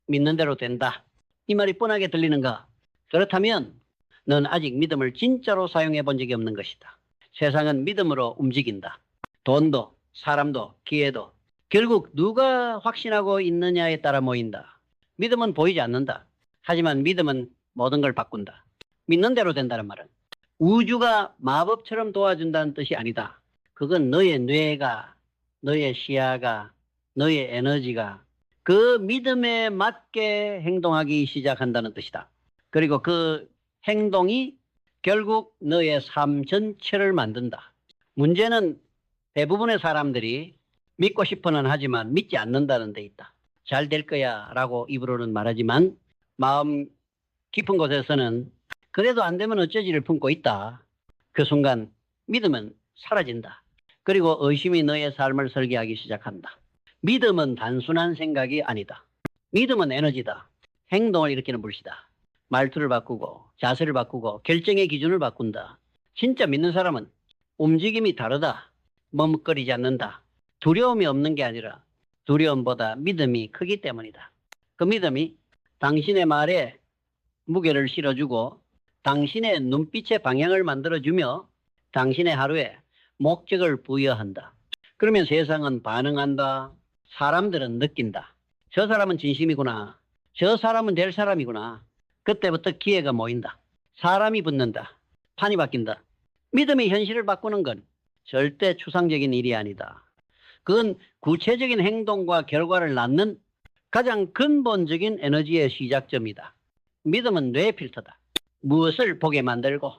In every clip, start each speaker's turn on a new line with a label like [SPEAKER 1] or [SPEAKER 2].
[SPEAKER 1] 믿는 대로 된다. 이 말이 뻔하게 들리는가? 그렇다면 넌 아직 믿음을 진짜로 사용해 본 적이 없는 것이다. 세상은 믿음으로 움직인다. 돈도, 사람도, 기회도 결국 누가 확신하고 있느냐에 따라 모인다. 믿음은 보이지 않는다. 하지만 믿음은 모든 걸 바꾼다. 믿는 대로 된다는 말은 우주가 마법처럼 도와준다는 뜻이 아니다. 그건 너의 뇌가, 너의 시야가, 너의 에너지가 그 믿음에 맞게 행동하기 시작한다는 뜻이다. 그리고 그 행동이 결국 너의 삶 전체를 만든다. 문제는 대부분의 사람들이 믿고 싶어는 하지만 믿지 않는다는 데 있다. 잘 될 거야 라고 입으로는 말하지만 마음 깊은 곳에서는 그래도 안 되면 어쩌지를 품고 있다. 그 순간 믿음은 사라진다. 그리고 의심이 너의 삶을 설계하기 시작한다. 믿음은 단순한 생각이 아니다. 믿음은 에너지다. 행동을 일으키는 불씨다. 말투를 바꾸고 자세를 바꾸고 결정의 기준을 바꾼다. 진짜 믿는 사람은 움직임이 다르다. 머뭇거리지 않는다. 두려움이 없는 게 아니라 두려움보다 믿음이 크기 때문이다. 그 믿음이 당신의 말에 무게를 실어주고 당신의 눈빛의 방향을 만들어주며 당신의 하루에 목적을 부여한다. 그러면 세상은 반응한다. 사람들은 느낀다. 저 사람은 진심이구나. 저 사람은 될 사람이구나. 그때부터 기회가 모인다. 사람이 붙는다. 판이 바뀐다. 믿음이 현실을 바꾸는 건 절대 추상적인 일이 아니다. 그건 구체적인 행동과 결과를 낳는 가장 근본적인 에너지의 시작점이다. 믿음은 뇌 필터다. 무엇을 보게 만들고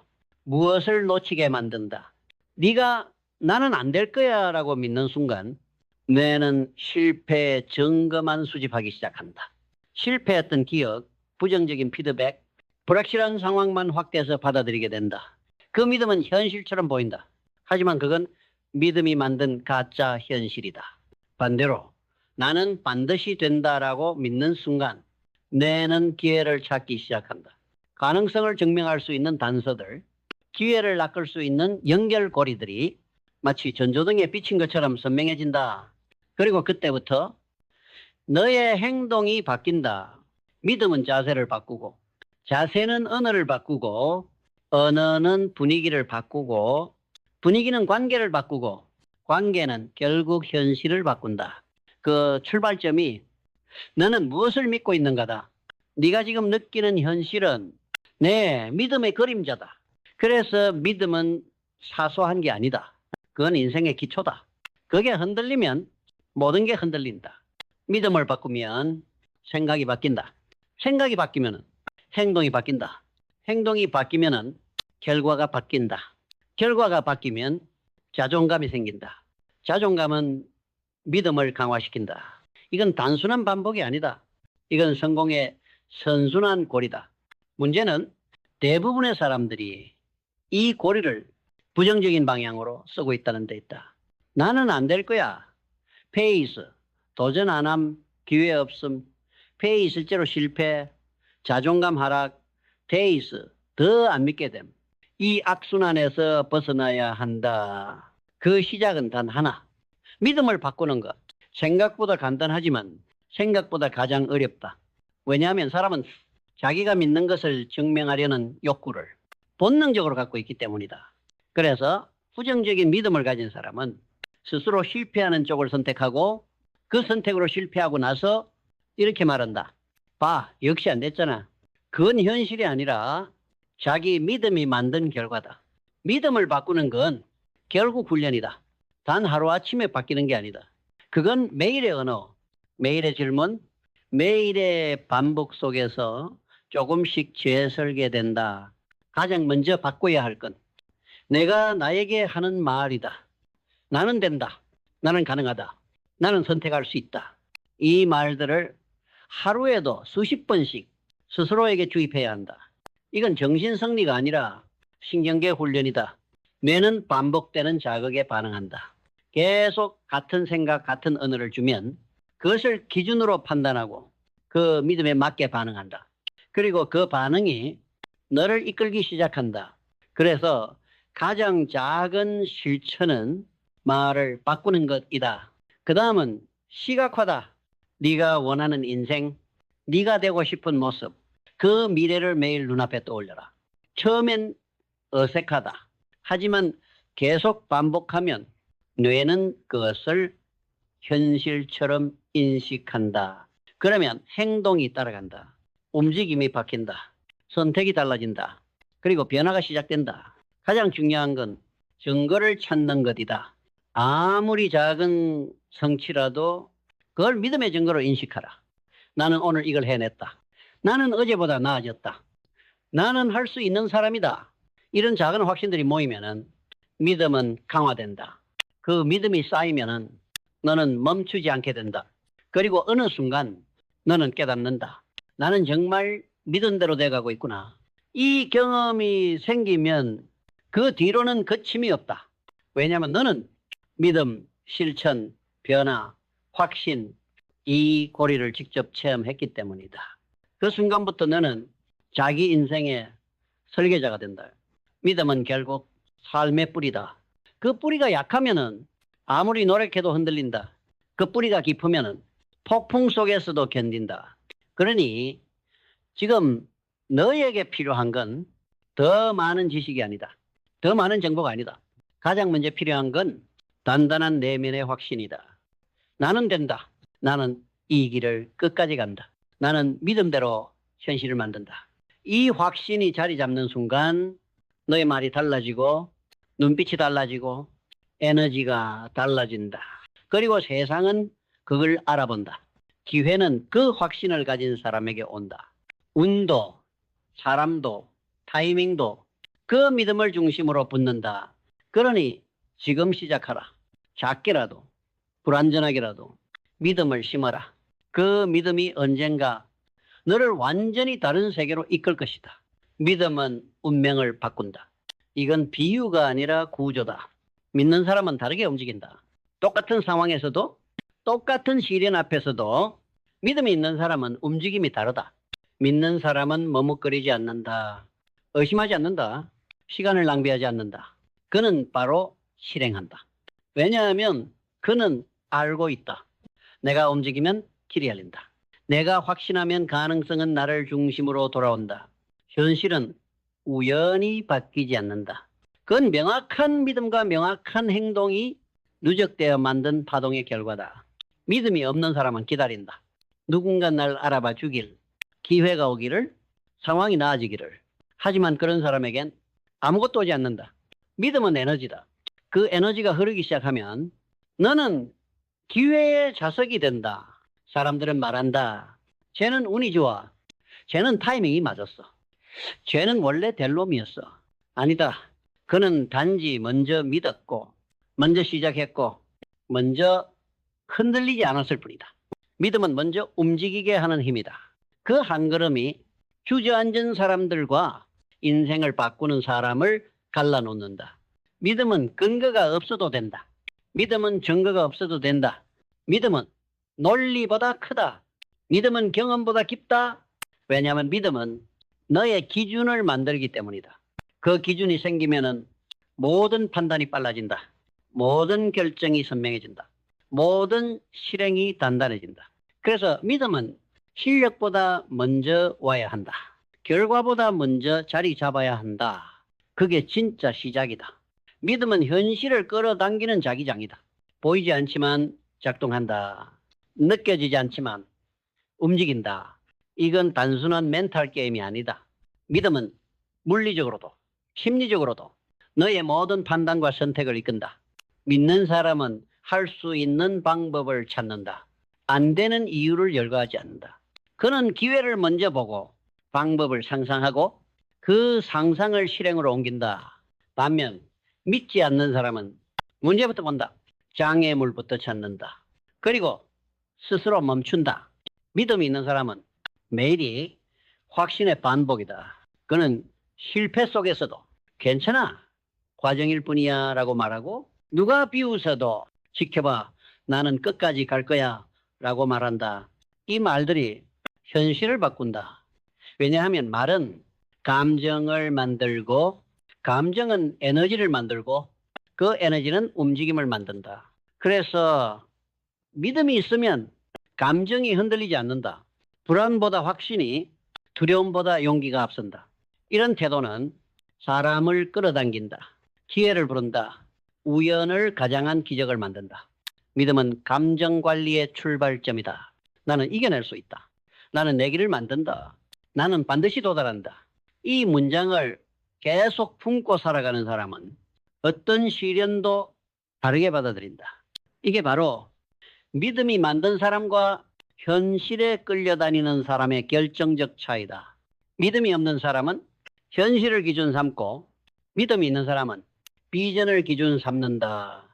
[SPEAKER 1] 무엇을 놓치게 만든다. 네가 나는 안 될 거야 라고 믿는 순간 뇌는 실패의 증거만 수집하기 시작한다. 실패했던 기억, 부정적인 피드백, 불확실한 상황만 확대해서 받아들이게 된다. 그 믿음은 현실처럼 보인다. 하지만 그건 믿음이 만든 가짜 현실이다. 반대로 나는 반드시 된다라고 믿는 순간 뇌는 기회를 찾기 시작한다. 가능성을 증명할 수 있는 단서들, 기회를 낚을 수 있는 연결고리들이 마치 전조등에 비친 것처럼 선명해진다. 그리고 그때부터 너의 행동이 바뀐다. 믿음은 자세를 바꾸고, 자세는 언어를 바꾸고, 언어는 분위기를 바꾸고, 분위기는 관계를 바꾸고, 관계는 결국 현실을 바꾼다. 그 출발점이 너는 무엇을 믿고 있는가다. 네가 지금 느끼는 현실은 내 믿음의 그림자다. 그래서 믿음은 사소한 게 아니다. 그건 인생의 기초다. 그게 흔들리면 모든 게 흔들린다. 믿음을 바꾸면 생각이 바뀐다. 생각이 바뀌면 행동이 바뀐다. 행동이 바뀌면 결과가 바뀐다. 결과가 바뀌면 자존감이 생긴다. 자존감은 믿음을 강화시킨다. 이건 단순한 반복이 아니다. 이건 성공의 선순환 고리다. 문제는 대부분의 사람들이 이 고리를 부정적인 방향으로 쓰고 있다는 데 있다. 나는 안 될 거야. 페이스, 도전 안 함, 기회 없음, 페이 실제로 실패, 자존감 하락, 데이스, 더 안 믿게 됨. 이 악순환에서 벗어나야 한다. 그 시작은 단 하나. 믿음을 바꾸는 것. 생각보다 간단하지만 생각보다 가장 어렵다. 왜냐하면 사람은 자기가 믿는 것을 증명하려는 욕구를 본능적으로 갖고 있기 때문이다. 그래서 부정적인 믿음을 가진 사람은 스스로 실패하는 쪽을 선택하고 그 선택으로 실패하고 나서 이렇게 말한다. 봐, 역시 안 됐잖아. 그건 현실이 아니라 자기 믿음이 만든 결과다. 믿음을 바꾸는 건 결국 훈련이다. 단 하루아침에 바뀌는 게 아니다. 그건 매일의 언어, 매일의 질문, 매일의 반복 속에서 조금씩 재설계된다. 가장 먼저 바꿔야 할 건 내가 나에게 하는 말이다. 나는 된다. 나는 가능하다. 나는 선택할 수 있다. 이 말들을 하루에도 수십 번씩 스스로에게 주입해야 한다. 이건 정신승리가 아니라 신경계 훈련이다. 뇌는 반복되는 자극에 반응한다. 계속 같은 생각, 같은 언어를 주면 그것을 기준으로 판단하고 그 믿음에 맞게 반응한다. 그리고 그 반응이 너를 이끌기 시작한다. 그래서 가장 작은 실천은 말을 바꾸는 것이다. 그 다음은 시각화다. 네가 원하는 인생, 네가 되고 싶은 모습, 그 미래를 매일 눈앞에 떠올려라. 처음엔 어색하다. 하지만 계속 반복하면 뇌는 그것을 현실처럼 인식한다. 그러면 행동이 따라간다. 움직임이 바뀐다. 선택이 달라진다. 그리고 변화가 시작된다. 가장 중요한 건 증거를 찾는 것이다. 아무리 작은 성취라도 그걸 믿음의 증거로 인식하라. 나는 오늘 이걸 해냈다. 나는 어제보다 나아졌다. 나는 할 수 있는 사람이다. 이런 작은 확신들이 모이면은 믿음은 강화된다. 그 믿음이 쌓이면은 너는 멈추지 않게 된다. 그리고 어느 순간 너는 깨닫는다. 나는 정말 믿은 대로 돼가고 있구나. 이 경험이 생기면 그 뒤로는 거침이 없다. 왜냐하면 너는 믿음, 실천, 변화, 확신, 이 고리를 직접 체험했기 때문이다. 그 순간부터 너는 자기 인생의 설계자가 된다. 믿음은 결국 삶의 뿌리다. 그 뿌리가 약하면은 아무리 노력해도 흔들린다. 그 뿌리가 깊으면은 폭풍 속에서도 견딘다. 그러니 지금 너에게 필요한 건 더 많은 지식이 아니다. 더 많은 정보가 아니다. 가장 먼저 필요한 건 단단한 내면의 확신이다. 나는 된다. 나는 이 길을 끝까지 간다. 나는 믿음대로 현실을 만든다. 이 확신이 자리 잡는 순간 너의 말이 달라지고 눈빛이 달라지고 에너지가 달라진다. 그리고 세상은 그걸 알아본다. 기회는 그 확신을 가진 사람에게 온다. 운도, 사람도, 타이밍도 그 믿음을 중심으로 붙는다. 그러니 지금 시작하라. 작게라도 불완전하게라도 믿음을 심어라. 그 믿음이 언젠가 너를 완전히 다른 세계로 이끌 것이다. 믿음은 운명을 바꾼다. 이건 비유가 아니라 구조다. 믿는 사람은 다르게 움직인다. 똑같은 상황에서도 똑같은 시련 앞에서도 믿음이 있는 사람은 움직임이 다르다. 믿는 사람은 머뭇거리지 않는다. 의심하지 않는다. 시간을 낭비하지 않는다. 그는 바로 실행한다. 왜냐하면 그는 알고 있다. 내가 움직이면 길이 열린다. 내가 확신하면 가능성은 나를 중심으로 돌아온다. 현실은 우연히 바뀌지 않는다. 그건 명확한 믿음과 명확한 행동이 누적되어 만든 파동의 결과다. 믿음이 없는 사람은 기다린다. 누군가 날 알아봐 주길, 기회가 오기를, 상황이 나아지기를. 하지만 그런 사람에겐 아무것도 오지 않는다. 믿음은 에너지다. 그 에너지가 흐르기 시작하면 너는 기회의 자석이 된다. 사람들은 말한다. 쟤는 운이 좋아. 쟤는 타이밍이 맞았어. 쟤는 원래 될 놈이었어. 아니다. 그는 단지 먼저 믿었고, 먼저 시작했고, 먼저 흔들리지 않았을 뿐이다. 믿음은 먼저 움직이게 하는 힘이다. 그 한 걸음이 주저앉은 사람들과 인생을 바꾸는 사람을 갈라놓는다. 믿음은 근거가 없어도 된다. 믿음은 증거가 없어도 된다. 믿음은 논리보다 크다. 믿음은 경험보다 깊다. 왜냐하면 믿음은 너의 기준을 만들기 때문이다. 그 기준이 생기면은 모든 판단이 빨라진다. 모든 결정이 선명해진다. 모든 실행이 단단해진다. 그래서 믿음은 실력보다 먼저 와야 한다. 결과보다 먼저 자리 잡아야 한다. 그게 진짜 시작이다. 믿음은 현실을 끌어당기는 자기장이다. 보이지 않지만 작동한다. 느껴지지 않지만 움직인다. 이건 단순한 멘탈 게임이 아니다. 믿음은 물리적으로도 심리적으로도 너의 모든 판단과 선택을 이끈다. 믿는 사람은 할 수 있는 방법을 찾는다. 안 되는 이유를 열거하지 않는다. 그는 기회를 먼저 보고 방법을 상상하고 그 상상을 실행으로 옮긴다. 반면 믿지 않는 사람은 문제부터 본다. 장애물부터 찾는다. 그리고 스스로 멈춘다. 믿음이 있는 사람은 매일이 확신의 반복이다. 그는 실패 속에서도 괜찮아. 과정일 뿐이야 라고 말하고 누가 비웃어도 지켜봐. 나는 끝까지 갈 거야 라고 말한다. 이 말들이 현실을 바꾼다. 왜냐하면 말은 감정을 만들고 감정은 에너지를 만들고 그 에너지는 움직임을 만든다. 그래서 믿음이 있으면 감정이 흔들리지 않는다. 불안보다 확신이, 두려움보다 용기가 앞선다. 이런 태도는 사람을 끌어당긴다. 기회를 부른다. 우연을 가장한 기적을 만든다. 믿음은 감정관리의 출발점이다. 나는 이겨낼 수 있다. 나는 내 길을 만든다. 나는 반드시 도달한다. 이 문장을 계속 품고 살아가는 사람은 어떤 시련도 다르게 받아들인다. 이게 바로 믿음이 만든 사람과 현실에 끌려다니는 사람의 결정적 차이다. 믿음이 없는 사람은 현실을 기준 삼고 믿음이 있는 사람은 비전을 기준 삼는다.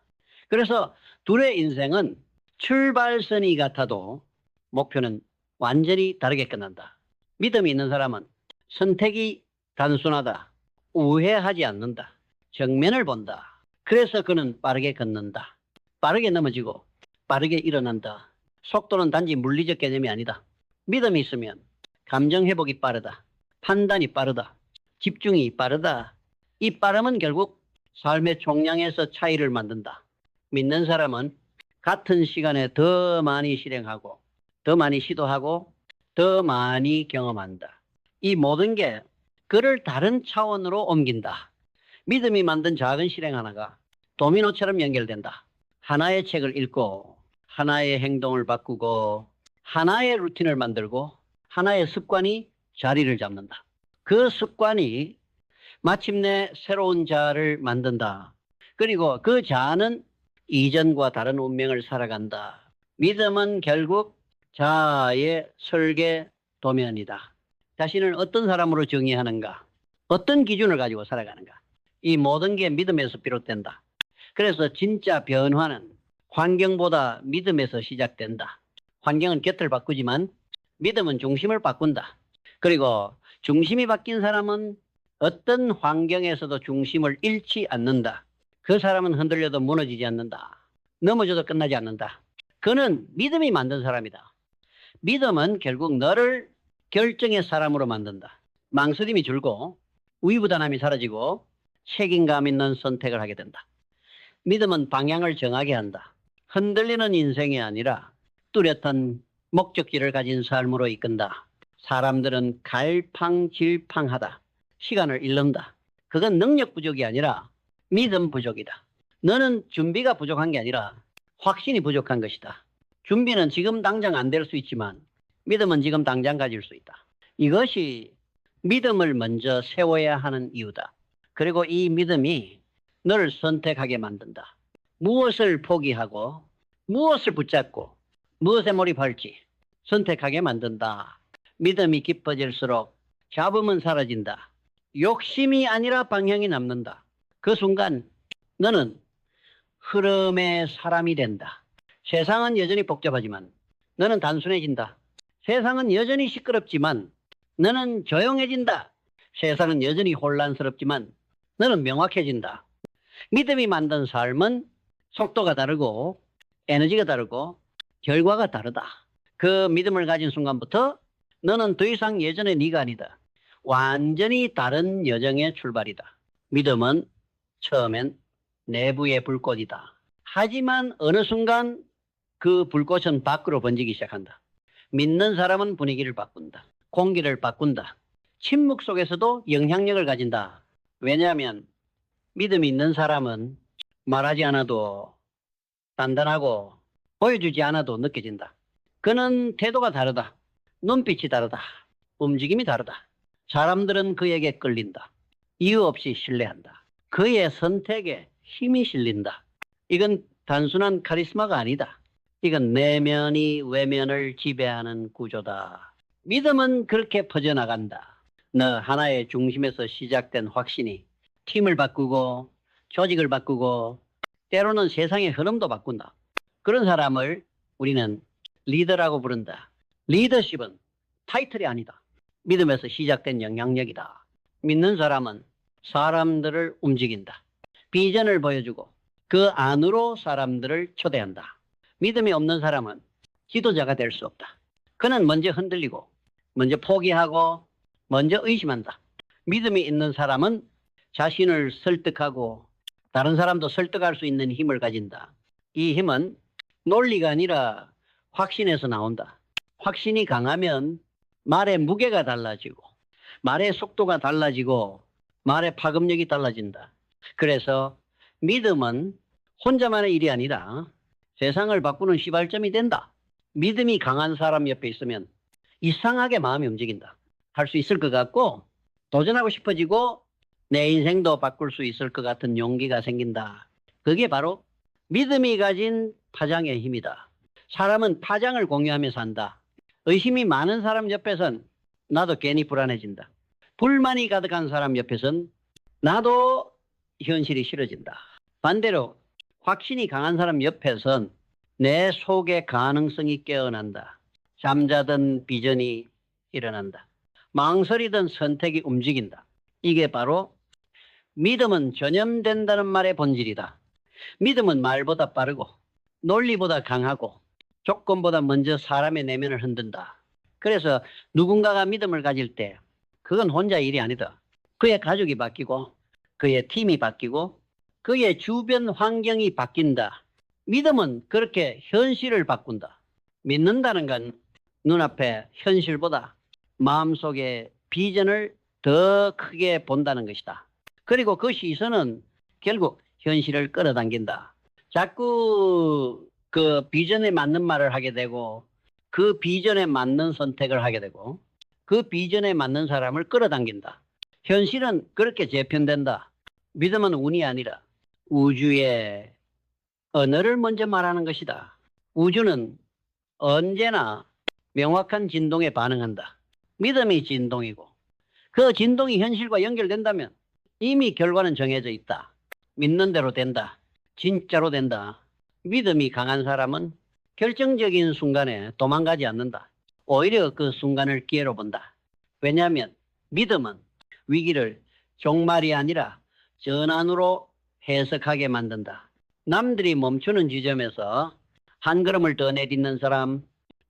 [SPEAKER 1] 그래서 둘의 인생은 출발선이 같아도 목표는 완전히 다르게 끝난다. 믿음이 있는 사람은 선택이 단순하다. 우회하지 않는다. 정면을 본다. 그래서 그는 빠르게 걷는다. 빠르게 넘어지고 빠르게 일어난다. 속도는 단지 물리적 개념이 아니다. 믿음이 있으면 감정 회복이 빠르다. 판단이 빠르다. 집중이 빠르다. 이 빠름은 결국 삶의 총량에서 차이를 만든다. 믿는 사람은 같은 시간에 더 많이 실행하고 더 많이 시도하고 더 많이 경험한다. 이 모든 게 그를 다른 차원으로 옮긴다. 믿음이 만든 작은 실행 하나가 도미노처럼 연결된다. 하나의 책을 읽고 하나의 행동을 바꾸고 하나의 루틴을 만들고 하나의 습관이 자리를 잡는다. 그 습관이 마침내 새로운 자아를 만든다. 그리고 그 자아는 이전과 다른 운명을 살아간다. 믿음은 결국 자아의 설계 도면이다. 자신을 어떤 사람으로 정의하는가, 어떤 기준을 가지고 살아가는가. 이 모든 게 믿음에서 비롯된다. 그래서 진짜 변화는 환경보다 믿음에서 시작된다. 환경은 곁을 바꾸지만 믿음은 중심을 바꾼다. 그리고 중심이 바뀐 사람은 어떤 환경에서도 중심을 잃지 않는다. 그 사람은 흔들려도 무너지지 않는다. 넘어져도 끝나지 않는다. 그는 믿음이 만든 사람이다. 믿음은 결국 너를 결정의 사람으로 만든다. 망설임이 줄고 우유부단함이 사라지고 책임감 있는 선택을 하게 된다. 믿음은 방향을 정하게 한다. 흔들리는 인생이 아니라 뚜렷한 목적지를 가진 삶으로 이끈다. 사람들은 갈팡질팡하다. 시간을 잃는다. 그건 능력 부족이 아니라 믿음 부족이다. 너는 준비가 부족한 게 아니라 확신이 부족한 것이다. 준비는 지금 당장 안 될 수 있지만 믿음은 지금 당장 가질 수 있다. 이것이 믿음을 먼저 세워야 하는 이유다. 그리고 이 믿음이 너를 선택하게 만든다. 무엇을 포기하고 무엇을 붙잡고 무엇에 몰입할지 선택하게 만든다. 믿음이 깊어질수록 잡음은 사라진다. 욕심이 아니라 방향이 남는다. 그 순간 너는 흐름의 사람이 된다. 세상은 여전히 복잡하지만 너는 단순해진다. 세상은 여전히 시끄럽지만 너는 조용해진다. 세상은 여전히 혼란스럽지만 너는 명확해진다. 믿음이 만든 삶은 속도가 다르고 에너지가 다르고 결과가 다르다. 그 믿음을 가진 순간부터 너는 더 이상 예전의 네가 아니다. 완전히 다른 여정의 출발이다. 믿음은 처음엔 내부의 불꽃이다. 하지만 어느 순간 그 불꽃은 밖으로 번지기 시작한다. 믿는 사람은 분위기를 바꾼다. 공기를 바꾼다. 침묵 속에서도 영향력을 가진다. 왜냐하면 믿음이 있는 사람은 말하지 않아도 단단하고 보여주지 않아도 느껴진다. 그는 태도가 다르다. 눈빛이 다르다. 움직임이 다르다. 사람들은 그에게 끌린다. 이유 없이 신뢰한다. 그의 선택에 힘이 실린다. 이건 단순한 카리스마가 아니다. 이건 내면이 외면을 지배하는 구조다. 믿음은 그렇게 퍼져나간다. 너 하나의 중심에서 시작된 확신이 팀을 바꾸고 조직을 바꾸고 때로는 세상의 흐름도 바꾼다. 그런 사람을 우리는 리더라고 부른다. 리더십은 타이틀이 아니다. 믿음에서 시작된 영향력이다. 믿는 사람은 사람들을 움직인다. 비전을 보여주고 그 안으로 사람들을 초대한다. 믿음이 없는 사람은 지도자가 될 수 없다. 그는 먼저 흔들리고 먼저 포기하고 먼저 의심한다. 믿음이 있는 사람은 자신을 설득하고 다른 사람도 설득할 수 있는 힘을 가진다. 이 힘은 논리가 아니라 확신에서 나온다. 확신이 강하면 말의 무게가 달라지고 말의 속도가 달라지고 말의 파급력이 달라진다. 그래서 믿음은 혼자만의 일이 아니라 세상을 바꾸는 시발점이 된다. 믿음이 강한 사람 옆에 있으면 이상하게 마음이 움직인다. 할 수 있을 것 같고 도전하고 싶어지고 내 인생도 바꿀 수 있을 것 같은 용기가 생긴다. 그게 바로 믿음이 가진 파장의 힘이다. 사람은 파장을 공유하며 산다. 의심이 많은 사람 옆에선 나도 괜히 불안해진다. 불만이 가득한 사람 옆에선 나도 현실이 싫어진다. 반대로 확신이 강한 사람 옆에선 내 속의 가능성이 깨어난다. 잠자던 비전이 일어난다. 망설이던 선택이 움직인다. 이게 바로 믿음은 전염된다는 말의 본질이다. 믿음은 말보다 빠르고 논리보다 강하고 조건보다 먼저 사람의 내면을 흔든다. 그래서 누군가가 믿음을 가질 때 그건 혼자 일이 아니다. 그의 가족이 바뀌고 그의 팀이 바뀌고 그의 주변 환경이 바뀐다. 믿음은 그렇게 현실을 바꾼다. 믿는다는 건 눈앞에 현실보다 마음속의 비전을 더 크게 본다는 것이다. 그리고 그 시선은 결국 현실을 끌어당긴다. 자꾸 그 비전에 맞는 말을 하게 되고 그 비전에 맞는 선택을 하게 되고 그 비전에 맞는 사람을 끌어당긴다. 현실은 그렇게 재편된다. 믿음은 운이 아니라 우주의 언어를 먼저 말하는 것이다. 우주는 언제나 명확한 진동에 반응한다. 믿음이 진동이고 그 진동이 현실과 연결된다면 이미 결과는 정해져 있다. 믿는 대로 된다. 진짜로 된다. 믿음이 강한 사람은 결정적인 순간에 도망가지 않는다. 오히려 그 순간을 기회로 본다. 왜냐하면 믿음은 위기를 종말이 아니라 전환으로 해석하게 만든다. 남들이 멈추는 지점에서 한 걸음을 더 내딛는 사람,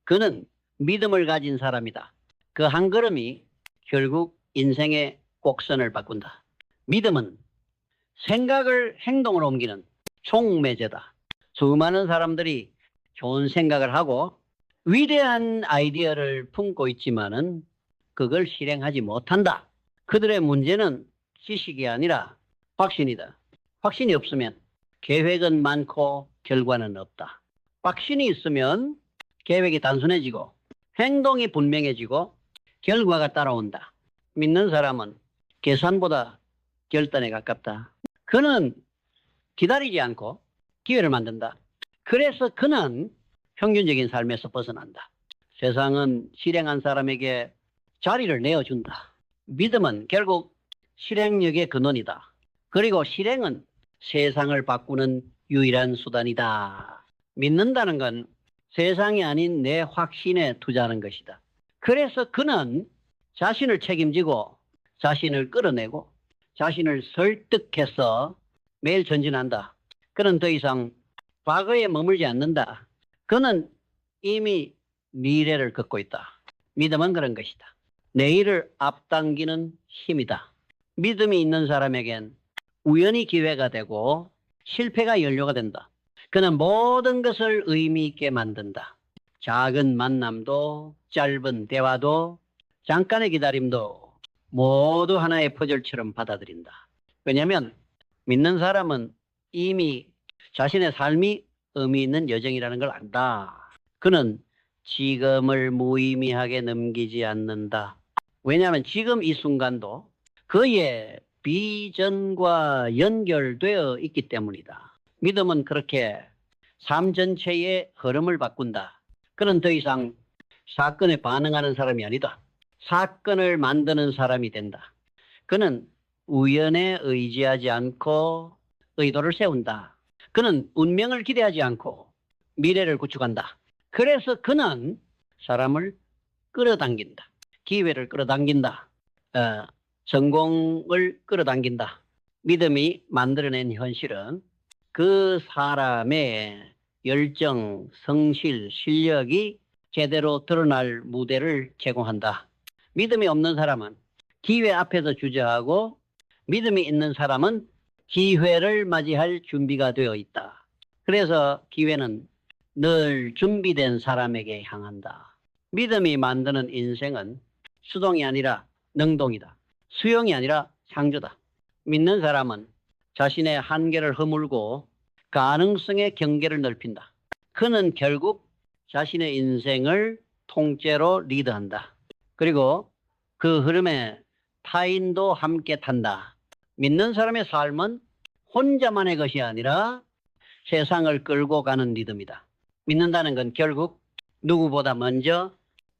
[SPEAKER 1] 그는 믿음을 가진 사람이다. 그 한 걸음이 결국 인생의 곡선을 바꾼다. 믿음은 생각을 행동으로 옮기는 촉매제다. 수많은 사람들이 좋은 생각을 하고 위대한 아이디어를 품고 있지만은 그걸 실행하지 못한다. 그들의 문제는 지식이 아니라 확신이다. 확신이 없으면 계획은 많고 결과는 없다. 확신이 있으면 계획이 단순해지고 행동이 분명해지고 결과가 따라온다. 믿는 사람은 계산보다 결단에 가깝다. 그는 기다리지 않고 기회를 만든다. 그래서 그는 평균적인 삶에서 벗어난다. 세상은 실행한 사람에게 자리를 내어준다. 믿음은 결국 실행력의 근원이다. 그리고 실행은 세상을 바꾸는 유일한 수단이다. 믿는다는 건 세상이 아닌 내 확신에 투자하는 것이다. 그래서 그는 자신을 책임지고 자신을 끌어내고 자신을 설득해서 매일 전진한다. 그는 더 이상 과거에 머물지 않는다. 그는 이미 미래를 걷고 있다. 믿음은 그런 것이다. 내일을 앞당기는 힘이다. 믿음이 있는 사람에겐 우연이 기회가 되고 실패가 연료가 된다. 그는 모든 것을 의미 있게 만든다. 작은 만남도 짧은 대화도 잠깐의 기다림도 모두 하나의 퍼즐처럼 받아들인다. 왜냐하면 믿는 사람은 이미 자신의 삶이 의미 있는 여정이라는 걸 안다. 그는 지금을 무의미하게 넘기지 않는다. 왜냐하면 지금 이 순간도 그의 비전과 연결되어 있기 때문이다. 믿음은 그렇게 삶 전체의 흐름을 바꾼다. 그는 더 이상 사건에 반응하는 사람이 아니다. 사건을 만드는 사람이 된다. 그는 우연에 의지하지 않고 의도를 세운다. 그는 운명을 기대하지 않고 미래를 구축한다. 그래서 그는 사람을 끌어당긴다. 기회를 끌어당긴다. 성공을 끌어당긴다. 믿음이 만들어낸 현실은 그 사람의 열정, 성실, 실력이 제대로 드러날 무대를 제공한다. 믿음이 없는 사람은 기회 앞에서 주저하고 믿음이 있는 사람은 기회를 맞이할 준비가 되어 있다. 그래서 기회는 늘 준비된 사람에게 향한다. 믿음이 만드는 인생은 수동이 아니라 능동이다. 수용이 아니라 창조다. 믿는 사람은 자신의 한계를 허물고 가능성의 경계를 넓힌다. 그는 결국 자신의 인생을 통째로 리드한다. 그리고 그 흐름에 타인도 함께 탄다. 믿는 사람의 삶은 혼자만의 것이 아니라 세상을 끌고 가는 리듬이다. 믿는다는 건 결국 누구보다 먼저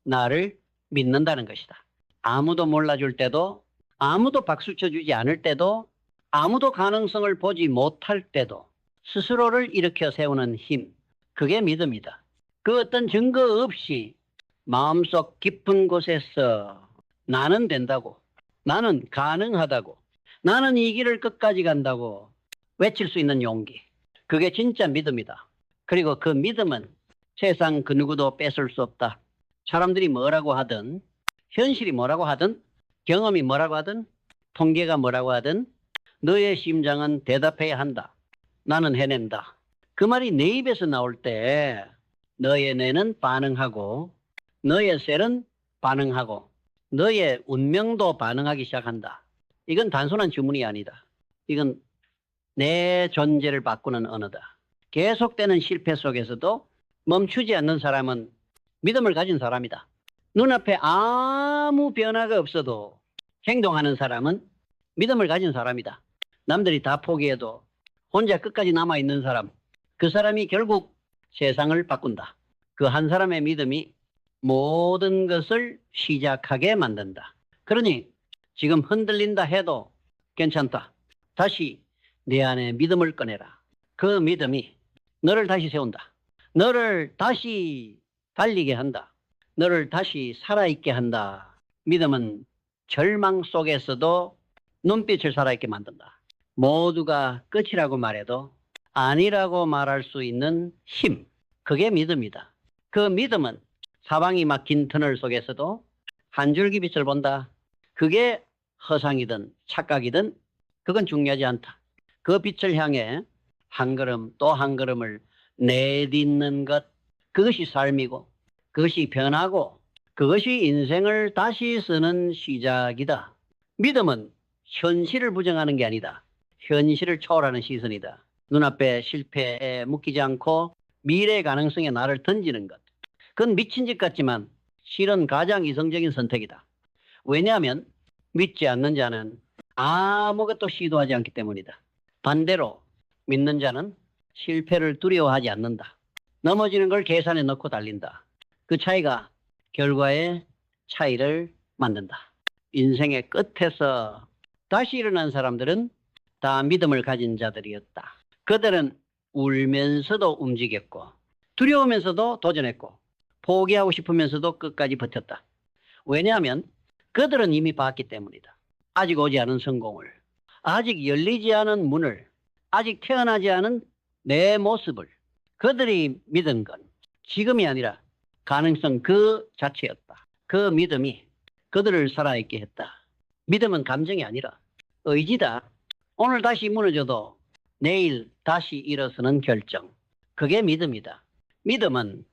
[SPEAKER 1] 나를 믿는다는 것이다. 아무도 몰라줄 때도, 아무도 박수 쳐주지 않을 때도, 아무도 가능성을 보지 못할 때도 스스로를 일으켜 세우는 힘, 그게 믿음이다. 그 어떤 증거 없이 마음속 깊은 곳에서 나는 된다고, 나는 가능하다고, 나는 이 길을 끝까지 간다고 외칠 수 있는 용기, 그게 진짜 믿음이다. 그리고 그 믿음은 세상 그 누구도 뺏을 수 없다. 사람들이 뭐라고 하든, 현실이 뭐라고 하든, 경험이 뭐라고 하든, 통계가 뭐라고 하든 너의 심장은 대답해야 한다. 나는 해낸다. 그 말이 내 입에서 나올 때 너의 뇌는 반응하고, 너의 셀은 반응하고, 너의 운명도 반응하기 시작한다. 이건 단순한 주문이 아니다. 이건 내 존재를 바꾸는 언어다. 계속되는 실패 속에서도 멈추지 않는 사람은 믿음을 가진 사람이다. 눈앞에 아무 변화가 없어도 행동하는 사람은 믿음을 가진 사람이다. 남들이 다 포기해도 혼자 끝까지 남아있는 사람, 그 사람이 결국 세상을 바꾼다. 그 한 사람의 믿음이 모든 것을 시작하게 만든다. 그러니 지금 흔들린다 해도 괜찮다. 다시 내 안에 믿음을 꺼내라. 그 믿음이 너를 다시 세운다. 너를 다시 달리게 한다. 너를 다시 살아있게 한다. 믿음은 절망 속에서도 눈빛을 살아있게 만든다. 모두가 끝이라고 말해도 아니라고 말할 수 있는 힘, 그게 믿음이다. 그 믿음은 사방이 막힌 터널 속에서도 한 줄기 빛을 본다. 그게 허상이든 착각이든 그건 중요하지 않다. 그 빛을 향해 한 걸음 또 한 걸음을 내딛는 것, 그것이 삶이고, 그것이 변하고, 그것이 인생을 다시 쓰는 시작이다. 믿음은 현실을 부정하는 게 아니다. 현실을 초월하는 시선이다. 눈앞에 실패에 묶이지 않고 미래의 가능성에 나를 던지는 것. 그건 미친 짓 같지만 실은 가장 이성적인 선택이다. 왜냐하면 믿지 않는 자는 아무것도 시도하지 않기 때문이다. 반대로 믿는 자는 실패를 두려워하지 않는다. 넘어지는 걸 계산에 넣고 달린다. 그 차이가 결과의 차이를 만든다. 인생의 끝에서 다시 일어난 사람들은 다 믿음을 가진 자들이었다. 그들은 울면서도 움직였고, 두려우면서도 도전했고, 포기하고 싶으면서도 끝까지 버텼다. 왜냐하면 그들은 이미 봤기 때문이다. 아직 오지 않은 성공을, 아직 열리지 않은 문을, 아직 태어나지 않은 내 모습을. 그들이 믿은 건 지금이 아니라 가능성 그 자체였다. 그 믿음이 그들을 살아있게 했다. 믿음은 감정이 아니라 의지다. 오늘 다시 무너져도 내일 다시 일어서는 결정. 그게 믿음이다. 믿음은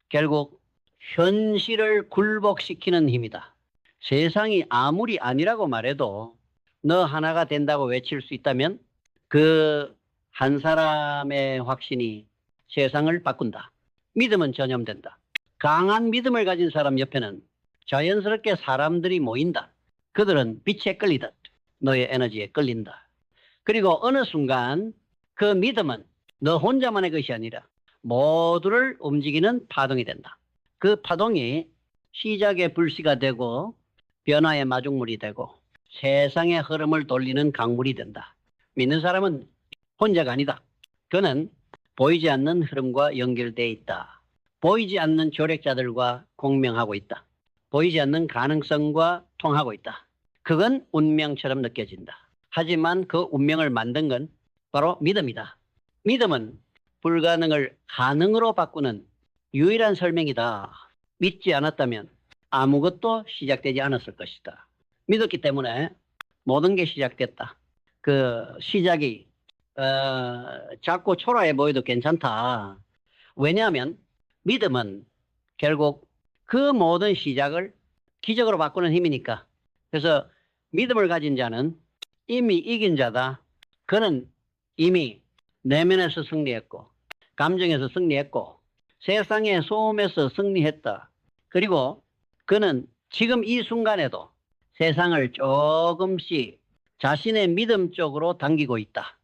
[SPEAKER 1] 결국 현실을 굴복시키는 힘이다. 세상이 아무리 아니라고 말해도 너 하나가 된다고 외칠 수 있다면 그 한 사람의 확신이 세상을 바꾼다. 믿음은 전염된다. 강한 믿음을 가진 사람 옆에는 자연스럽게 사람들이 모인다. 그들은 빛에 끌리듯 너의 에너지에 끌린다. 그리고 어느 순간 그 믿음은 너 혼자만의 것이 아니라 모두를 움직이는 파동이 된다. 그 파동이 시작의 불씨가 되고 변화의 마중물이 되고 세상의 흐름을 돌리는 강물이 된다. 믿는 사람은 혼자가 아니다. 그는 보이지 않는 흐름과 연결되어 있다. 보이지 않는 조력자들과 공명하고 있다. 보이지 않는 가능성과 통하고 있다. 그건 운명처럼 느껴진다. 하지만 그 운명을 만든 건 바로 믿음이다. 믿음은 불가능을 가능으로 바꾸는 유일한 설명이다. 믿지 않았다면 아무것도 시작되지 않았을 것이다. 믿었기 때문에 모든 게 시작됐다. 그 시작이 작고 초라해 보여도 괜찮다. 왜냐하면 믿음은 결국 그 모든 시작을 기적으로 바꾸는 힘이니까. 그래서 믿음을 가진 자는 이미 이긴 자다. 그는 이미 내면에서 승리했고, 감정에서 승리했고, 세상의 소음에서 승리했다. 그리고 그는 지금 이 순간에도 세상을 조금씩 자신의 믿음 쪽으로 당기고 있다.